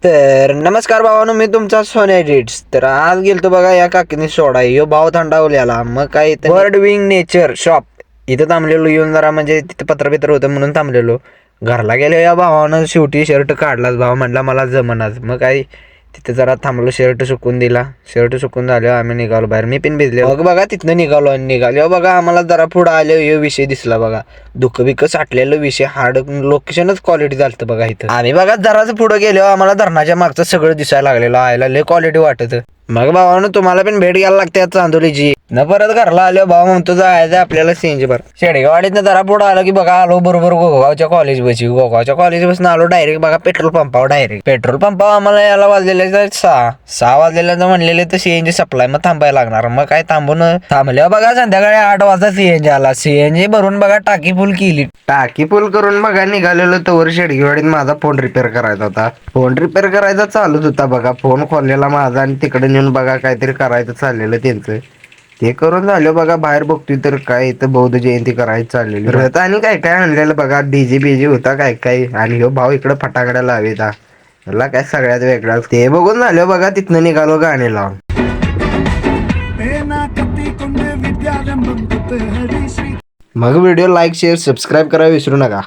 तर नमस्कार भावानो, मी तुमचा सोन्या एडिट्स. तर आज गेलतो बघा या काकीने सोडा यो भाव थंडावल्याला. मग काय बर्ड विंग नेचर शॉप इथं थांबलेलो. येऊन जरा म्हणजे तिथं पत्रबित्र होतं म्हणून थांबलेलो. घरला गेलो या भावानं शेवटी शर्ट काढलाच. भाव म्हटला मला जमनाच. मग काय तिथे जरा थांबलो, शर्ट सुकून दिला. शर्ट सुकून झाल्यावर आम्ही निघालो बाहेर. मी पण भिजले. मग बघा तिथनं निघालो आणि निघालो बघा आम्हाला जरा पुढं आलो हे विषय दिसला बघा. दुःख बिक साठलेलं विषय हार्ड लोकेशनच क्वालिटी झालं बघा इथं. आम्ही बघा जराच पुढे गेलो आम्हाला धरणाच्या मागचं सगळं दिसायला लागलेलं. आयला लय क्वालिटी वाटत. मग भावानं तुम्हाला पण भेट घ्यायला लागते चांदोलीची. न परत घरला आलो भाऊ म्हणतो जायचं आपल्याला सीएनजी भर. शेडगावाडीतनं जरा पुढे आलो की बघा आलो बरोबर गोगावच्या कॉलेज बशी. गोगावच्या कॉलेज बसून आलो डायरेक्ट बघा पेट्रोल पंपावर. डायरेक्ट पेट्रोल पंपावर आम्हाला याला वाजलेले 6 वाजलेल्या म्हणलेले तर सीएनजी सप्लाय. मग थांबायला लागणार. मग काय थांबल्यावर बघा संध्याकाळी 8 वाजता सीएनजी आला. सीएनजी भरून बघा टाकी फुल केली. टाकी फुल करून बघा निघालेलो तवर शेडगेवाडीत माझा फोन रिपेअर करायचा होता. फोन रिपेअर करायचा चालूच होता बघा. फोन खोललेला माझा आणि तिकडे नेऊन बघा काहीतरी करायचं चाललेलं त्यांचं. ते करून झालं बघा बाहेर बघतोय तर काय इथं बौद्ध जयंती करायची चाललेली रथ आणि काय काय आणलेलं बघा. डीजे बीजे होता काय काय. आणि ह्यो भाऊ इकडं फटाकड्या लावायचा. मला काय सगळ्यात वेगळा. ते बघून झालं बघा तिथनं निघालो गाणे लावून. मग व्हिडिओ लाईक शेअर सबस्क्राईब करायला विसरू नका.